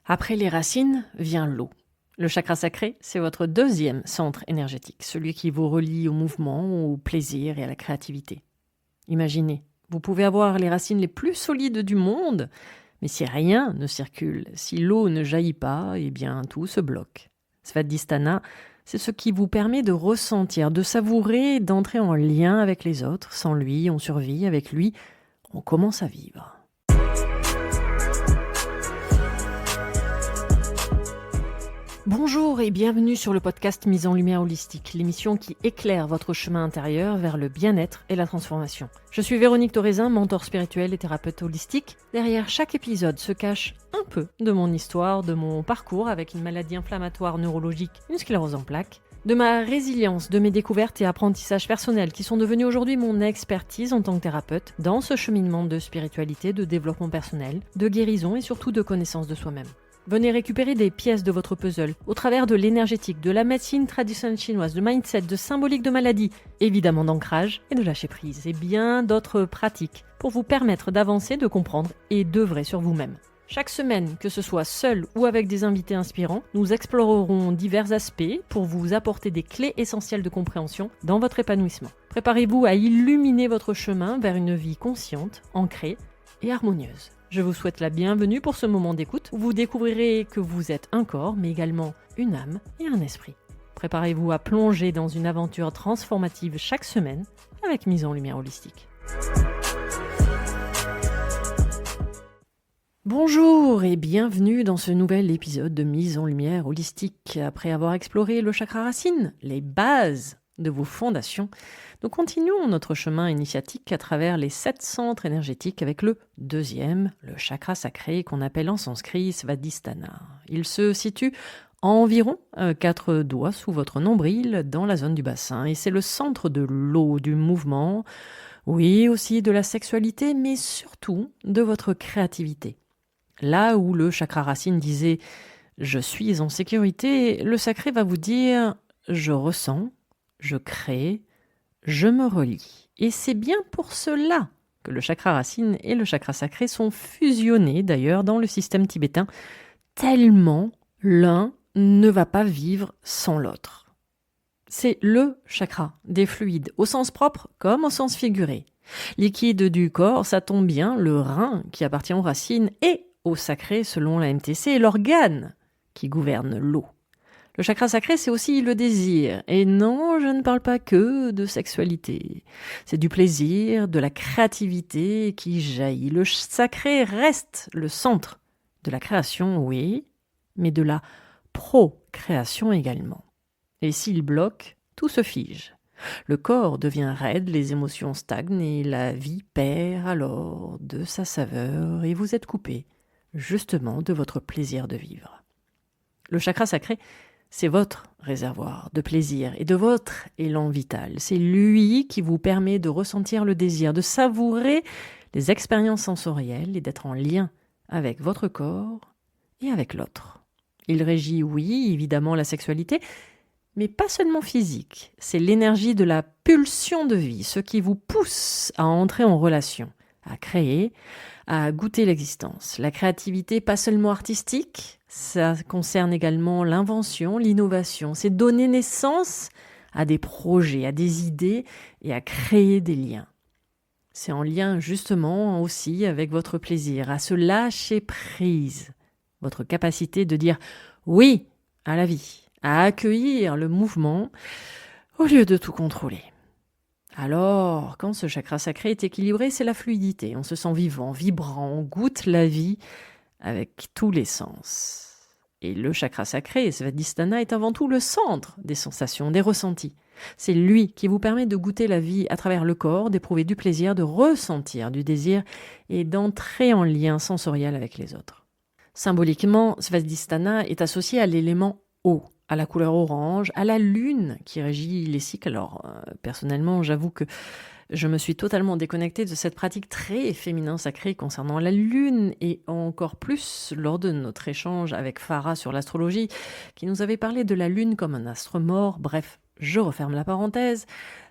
Après les racines vient l'eau. Le chakra sacré, c'est votre deuxième centre énergétique, celui qui vous relie au mouvement, au plaisir et à la créativité. Imaginez, vous pouvez avoir les racines les plus solides du monde, mais si rien ne circule, si l'eau ne jaillit pas, eh bien tout se bloque. Svadhisthana, c'est ce qui vous permet de ressentir, de savourer, d'entrer en lien avec les autres. Sans lui, on survit, avec lui, on commence à vivre. Bonjour et bienvenue sur le podcast Mise en Lumière Holistique, l'émission qui éclaire votre chemin intérieur vers le bien-être et la transformation. Je suis Véronique Thorezin, mentor spirituel et thérapeute holistique. Derrière chaque épisode se cache un peu de mon histoire, de mon parcours avec une maladie inflammatoire neurologique, une sclérose en plaques, de ma résilience, de mes découvertes et apprentissages personnels qui sont devenus aujourd'hui mon expertise en tant que thérapeute dans ce cheminement de spiritualité, de développement personnel, de guérison et surtout de connaissance de soi-même. Venez récupérer des pièces de votre puzzle au travers de l'énergétique, de la médecine traditionnelle chinoise, de mindset, de symbolique de maladie, évidemment d'ancrage et de lâcher prise, et bien d'autres pratiques pour vous permettre d'avancer, de comprendre et d'œuvrer sur vous-même. Chaque semaine, que ce soit seul ou avec des invités inspirants, nous explorerons divers aspects pour vous apporter des clés essentielles de compréhension dans votre épanouissement. Préparez-vous à illuminer votre chemin vers une vie consciente, ancrée et harmonieuse. Je vous souhaite la bienvenue pour ce moment d'écoute où vous découvrirez que vous êtes un corps, mais également une âme et un esprit. Préparez-vous à plonger dans une aventure transformative chaque semaine avec Mise en Lumière Holistique. Bonjour et bienvenue dans ce nouvel épisode de Mise en Lumière Holistique. Après avoir exploré le chakra racine, les bases de vos fondations, nous continuons notre chemin initiatique à travers les 7 centres énergétiques avec le deuxième, le chakra sacré qu'on appelle en sanskrit Svadhisthana. Il se situe à environ 4 doigts sous votre nombril dans la zone du bassin et c'est le centre de l'eau, du mouvement, oui aussi de la sexualité mais surtout de votre créativité. Là où le chakra racine disait « je suis en sécurité », le sacré va vous dire « je ressens ». Je crée, je me relie. Et c'est bien pour cela que le chakra racine et le chakra sacré sont fusionnés d'ailleurs dans le système tibétain, tellement l'un ne va pas vivre sans l'autre. C'est le chakra des fluides, au sens propre comme au sens figuré. Liquide du corps, ça tombe bien, le rein qui appartient aux racines et au sacré selon la MTC est l'organe qui gouverne l'eau. Le chakra sacré, c'est aussi le désir. Et non, je ne parle pas que de sexualité. C'est du plaisir, de la créativité qui jaillit. Le sacré reste le centre de la création, oui, mais de la procréation également. Et s'il bloque, tout se fige. Le corps devient raide, les émotions stagnent et la vie perd alors de sa saveur et vous êtes coupé, justement, de votre plaisir de vivre. Le chakra sacré, c'est votre réservoir de plaisir et de votre élan vital. C'est lui qui vous permet de ressentir le désir, de savourer les expériences sensorielles et d'être en lien avec votre corps et avec l'autre. Il régit, oui, évidemment, la sexualité, mais pas seulement physique. C'est l'énergie de la pulsion de vie, ce qui vous pousse à entrer en relation, à créer, à goûter l'existence. La créativité, pas seulement artistique, ça concerne également l'invention, l'innovation. C'est donner naissance à des projets, à des idées et à créer des liens. C'est en lien justement aussi avec votre plaisir, à se lâcher prise, votre capacité de dire oui à la vie, à accueillir le mouvement au lieu de tout contrôler. Alors, quand ce chakra sacré est équilibré, c'est la fluidité. On se sent vivant, vibrant, on goûte la vie avec tous les sens. Et le chakra sacré, Svadhisthana, est avant tout le centre des sensations, des ressentis. C'est lui qui vous permet de goûter la vie à travers le corps, d'éprouver du plaisir, de ressentir du désir et d'entrer en lien sensoriel avec les autres. Symboliquement, Svadhisthana est associé à l'élément eau, à la couleur orange, à la lune qui régit les cycles. Alors, personnellement, j'avoue que je me suis totalement déconnectée de cette pratique très féminin sacrée concernant la lune et encore plus lors de notre échange avec Farah sur l'astrologie qui nous avait parlé de la lune comme un astre mort. Bref, je referme la parenthèse.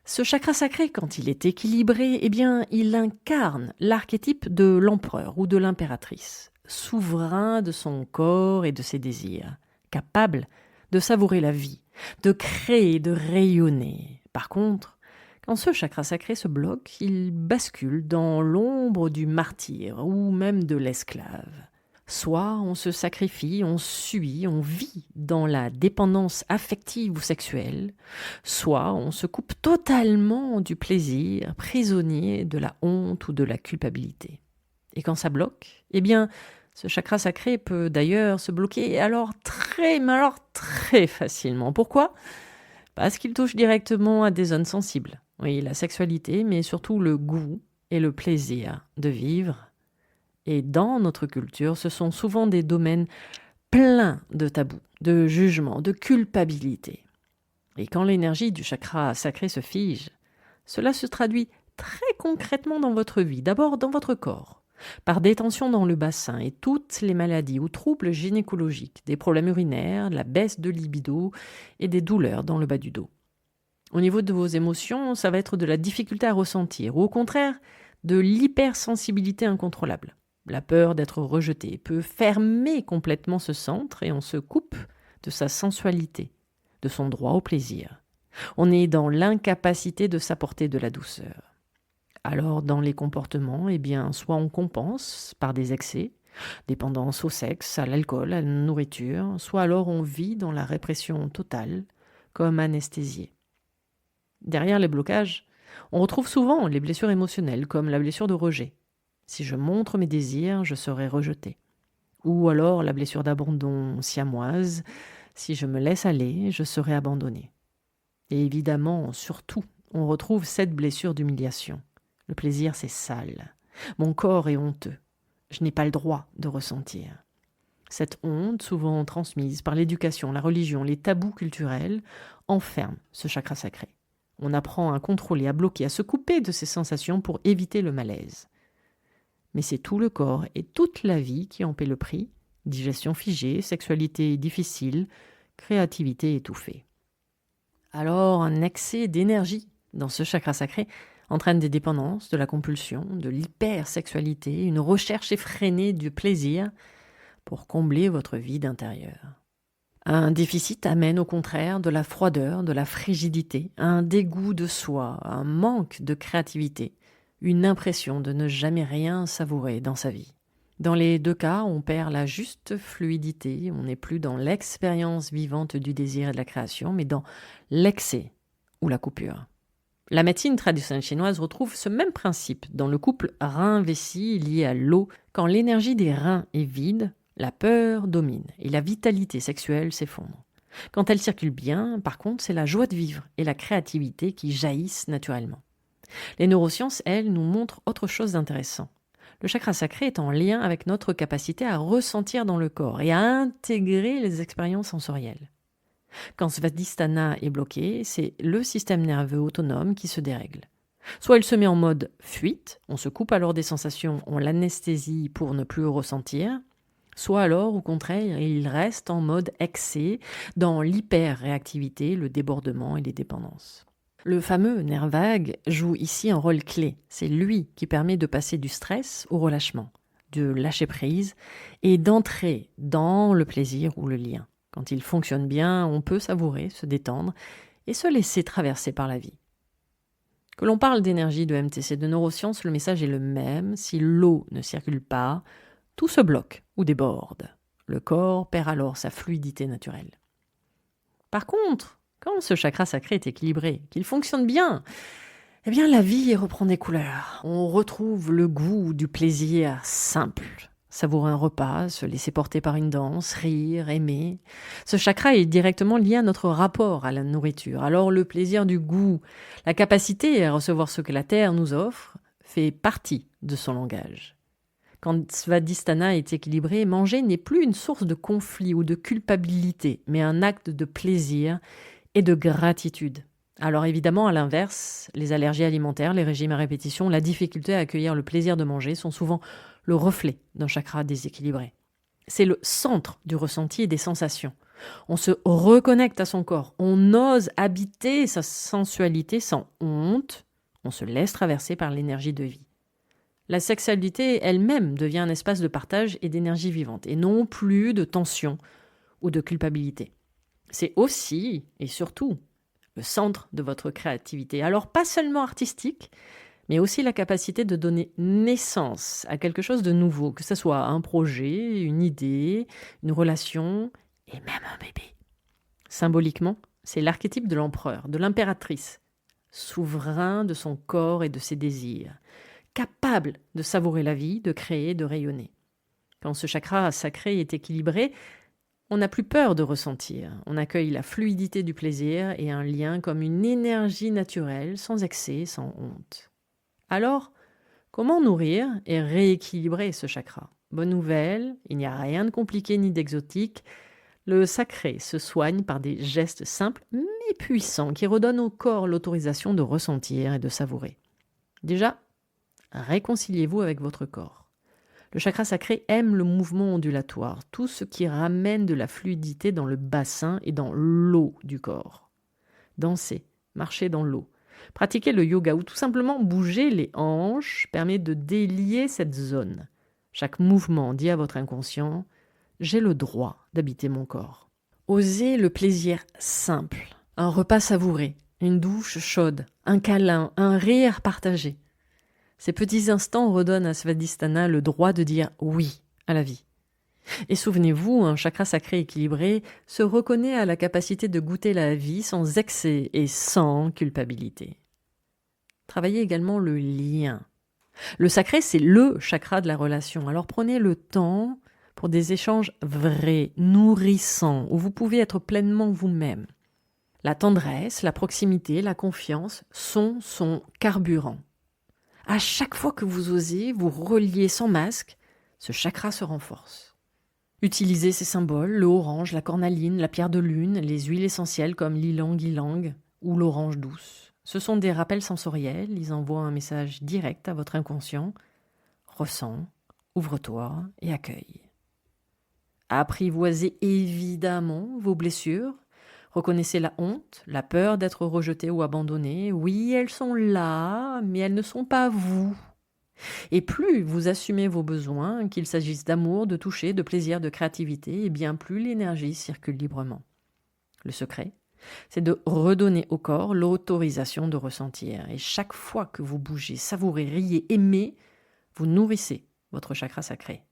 Ce chakra sacré, quand il est équilibré, eh bien, il incarne l'archétype de l'empereur ou de l'impératrice. souverain de son corps et de ses désirs, capable de savourer la vie, de créer, de rayonner. Par contre, quand ce chakra sacré se bloque, il bascule dans l'ombre du martyr ou même de l'esclave. Soit on se sacrifie, on subit, on vit dans la dépendance affective ou sexuelle, soit on se coupe totalement du plaisir, prisonnier de la honte ou de la culpabilité. Et quand ça bloque, eh bien, ce chakra sacré peut d'ailleurs se bloquer mais alors très facilement. Pourquoi ? Parce qu'il touche directement à des zones sensibles. Oui, la sexualité, mais surtout le goût et le plaisir de vivre. Et dans notre culture, ce sont souvent des domaines pleins de tabous, de jugements, de culpabilité. Et quand l'énergie du chakra sacré se fige, cela se traduit très concrètement dans votre vie, d'abord dans votre corps, par des tensions dans le bassin et toutes les maladies ou troubles gynécologiques, des problèmes urinaires, la baisse de libido et des douleurs dans le bas du dos. Au niveau de vos émotions, ça va être de la difficulté à ressentir ou au contraire de l'hypersensibilité incontrôlable. La peur d'être rejeté peut fermer complètement ce centre et on se coupe de sa sensualité, de son droit au plaisir. On est dans l'incapacité de s'apporter de la douceur. Alors, dans les comportements, soit on compense par des excès, dépendance au sexe, à l'alcool, à la nourriture, soit alors on vit dans la répression totale, comme anesthésié. Derrière les blocages, on retrouve souvent les blessures émotionnelles, comme la blessure de rejet. Si je montre mes désirs, je serai rejeté. Ou alors la blessure d'abandon siamoise, si je me laisse aller, je serai abandonné. Et évidemment, surtout, on retrouve cette blessure d'humiliation. Le plaisir, c'est sale. Mon corps est honteux. Je n'ai pas le droit de ressentir. Cette honte, souvent transmise par l'éducation, la religion, les tabous culturels, enferme ce chakra sacré. On apprend à contrôler, à bloquer, à se couper de ces sensations pour éviter le malaise. Mais c'est tout le corps et toute la vie qui en paient le prix. Digestion figée, sexualité difficile, créativité étouffée. Alors, un excès d'énergie dans ce chakra sacré entraîne des dépendances, de la compulsion, de l'hypersexualité, une recherche effrénée du plaisir pour combler votre vide intérieur. Un déficit amène au contraire de la froideur, de la frigidité, un dégoût de soi, un manque de créativité, une impression de ne jamais rien savourer dans sa vie. Dans les deux cas, on perd la juste fluidité, on n'est plus dans l'expérience vivante du désir et de la création, mais dans l'excès ou la coupure. La médecine traditionnelle chinoise retrouve ce même principe dans le couple rein-vessie lié à l'eau. Quand l'énergie des reins est vide, la peur domine et la vitalité sexuelle s'effondre. Quand elle circule bien, par contre, c'est la joie de vivre et la créativité qui jaillissent naturellement. Les neurosciences, elles, nous montrent autre chose d'intéressant. Le chakra sacré est en lien avec notre capacité à ressentir dans le corps et à intégrer les expériences sensorielles. Quand Svadhisthana est bloqué, c'est le système nerveux autonome qui se dérègle. Soit il se met en mode fuite, on se coupe alors des sensations, on l'anesthésie pour ne plus ressentir, soit alors, au contraire, il reste en mode excès, dans l'hyper-réactivité, le débordement et les dépendances. Le fameux nerf vague joue ici un rôle clé. C'est lui qui permet de passer du stress au relâchement, de lâcher prise et d'entrer dans le plaisir ou le lien. Quand il fonctionne bien, on peut savourer, se détendre et se laisser traverser par la vie. Que l'on parle d'énergie, de MTC, de neurosciences, le message est le même. Si l'eau ne circule pas, tout se bloque ou déborde. Le corps perd alors sa fluidité naturelle. Par contre, quand ce chakra sacré est équilibré, qu'il fonctionne bien, la vie reprend des couleurs. On retrouve le goût du plaisir simple. Savourer un repas, se laisser porter par une danse, rire, aimer. Ce chakra est directement lié à notre rapport à la nourriture. Alors le plaisir du goût, la capacité à recevoir ce que la terre nous offre, fait partie de son langage. Quand Svadhisthana est équilibré, manger n'est plus une source de conflit ou de culpabilité, mais un acte de plaisir et de gratitude. Alors évidemment, à l'inverse, les allergies alimentaires, les régimes à répétition, la difficulté à accueillir le plaisir de manger sont souvent le reflet d'un chakra déséquilibré. C'est le centre du ressenti et des sensations. On se reconnecte à son corps, on ose habiter sa sensualité sans honte, on se laisse traverser par l'énergie de vie. La sexualité elle-même devient un espace de partage et d'énergie vivante, et non plus de tension ou de culpabilité. C'est aussi, et surtout, le centre de votre créativité. Alors pas seulement artistique, mais aussi la capacité de donner naissance à quelque chose de nouveau, que ce soit un projet, une idée, une relation, et même un bébé. Symboliquement, c'est l'archétype de l'empereur, de l'impératrice, souverain de son corps et de ses désirs, capable de savourer la vie, de créer, de rayonner. Quand ce chakra sacré est équilibré, on n'a plus peur de ressentir. On accueille la fluidité du plaisir et un lien comme une énergie naturelle, sans excès, sans honte. Alors, comment nourrir et rééquilibrer ce chakra ? Bonne nouvelle, il n'y a rien de compliqué ni d'exotique. Le sacré se soigne par des gestes simples mais puissants qui redonnent au corps l'autorisation de ressentir et de savourer. Déjà, réconciliez-vous avec votre corps. Le chakra sacré aime le mouvement ondulatoire, tout ce qui ramène de la fluidité dans le bassin et dans l'eau du corps. Dansez, marchez dans l'eau. Pratiquer le yoga ou tout simplement bouger les hanches permet de délier cette zone. Chaque mouvement dit à votre inconscient « j'ai le droit d'habiter mon corps ». Osez le plaisir simple, un repas savouré, une douche chaude, un câlin, un rire partagé. Ces petits instants redonnent à Svadhisthana le droit de dire « oui » à la vie. Et souvenez-vous, un chakra sacré équilibré se reconnaît à la capacité de goûter la vie sans excès et sans culpabilité. Travaillez également le lien. Le sacré, c'est le chakra de la relation. Alors prenez le temps pour des échanges vrais, nourrissants, où vous pouvez être pleinement vous-même. La tendresse, la proximité, la confiance sont son carburant. À chaque fois que vous osez vous relier sans masque, ce chakra se renforce. Utilisez ces symboles, le orange, la cornaline, la pierre de lune, les huiles essentielles comme l'ilang-ilang ou l'orange douce. Ce sont des rappels sensoriels, ils envoient un message direct à votre inconscient. Ressens, ouvre-toi et accueille. Apprivoisez évidemment vos blessures. Reconnaissez la honte, la peur d'être rejeté ou abandonné. Oui, elles sont là, mais elles ne sont pas vous. Et plus vous assumez vos besoins, qu'il s'agisse d'amour, de toucher, de plaisir, de créativité, et bien plus l'énergie circule librement. Le secret, c'est de redonner au corps l'autorisation de ressentir. Et chaque fois que vous bougez, savourez, riez, aimez, vous nourrissez votre chakra sacré.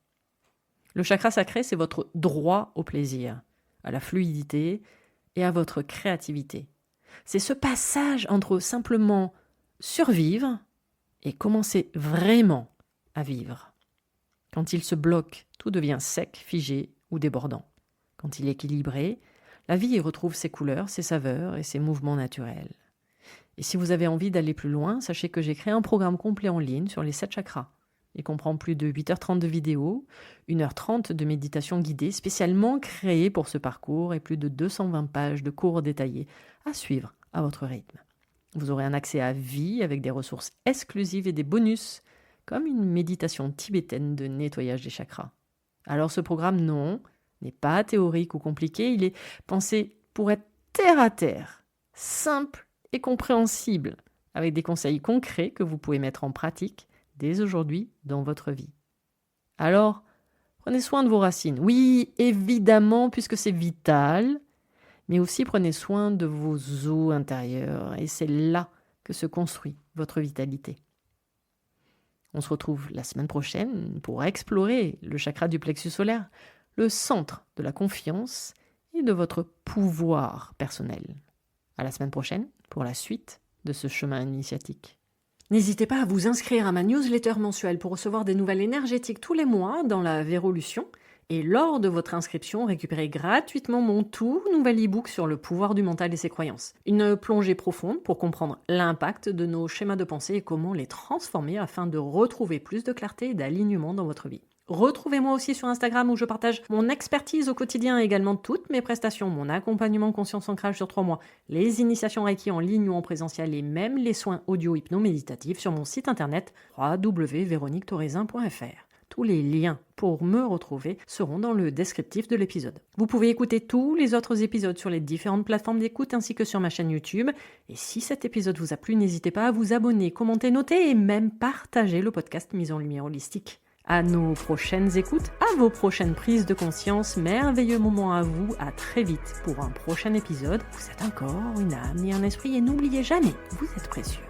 Le chakra sacré, c'est votre droit au plaisir, à la fluidité et à votre créativité. C'est ce passage entre simplement survivre et commencer vraiment à vivre. Quand il se bloque, tout devient sec, figé ou débordant. Quand il est équilibré, la vie y retrouve ses couleurs, ses saveurs et ses mouvements naturels. Et si vous avez envie d'aller plus loin, sachez que j'ai créé un programme complet en ligne sur les 7 chakras. Il comprend plus de 8h30 de vidéos, 1h30 de méditation guidée spécialement créée pour ce parcours et plus de 220 pages de cours détaillés à suivre à votre rythme. Vous aurez un accès à vie avec des ressources exclusives et des bonus, comme une méditation tibétaine de nettoyage des chakras. Alors ce programme, non, n'est pas théorique ou compliqué, il est pensé pour être terre à terre, simple et compréhensible, avec des conseils concrets que vous pouvez mettre en pratique dès aujourd'hui dans votre vie. Alors, prenez soin de vos racines. Oui, évidemment, puisque c'est vital, mais aussi prenez soin de vos os intérieurs, et c'est là que se construit votre vitalité. On se retrouve la semaine prochaine pour explorer le chakra du plexus solaire, le centre de la confiance et de votre pouvoir personnel. À la semaine prochaine pour la suite de ce chemin initiatique. N'hésitez pas à vous inscrire à ma newsletter mensuelle pour recevoir des nouvelles énergétiques tous les mois dans la Vérolution. Et lors de votre inscription, récupérez gratuitement mon tout nouvel e-book sur le pouvoir du mental et ses croyances. Une plongée profonde pour comprendre l'impact de nos schémas de pensée et comment les transformer afin de retrouver plus de clarté et d'alignement dans votre vie. Retrouvez-moi aussi sur Instagram où je partage mon expertise au quotidien et également toutes mes prestations, mon accompagnement conscience ancrage sur 3 mois, les initiations Reiki en ligne ou en présentiel et même les soins audio hypno-méditatifs sur mon site internet www.veroniquetoraisin.fr. Tous les liens pour me retrouver seront dans le descriptif de l'épisode. Vous pouvez écouter tous les autres épisodes sur les différentes plateformes d'écoute ainsi que sur ma chaîne YouTube. Et si cet épisode vous a plu, n'hésitez pas à vous abonner, commenter, noter et même partager le podcast Mise en Lumière Holistique. À nos prochaines écoutes, à vos prochaines prises de conscience, merveilleux moment à vous, à très vite pour un prochain épisode. Vous êtes un corps, une âme et un esprit et n'oubliez jamais, vous êtes précieux.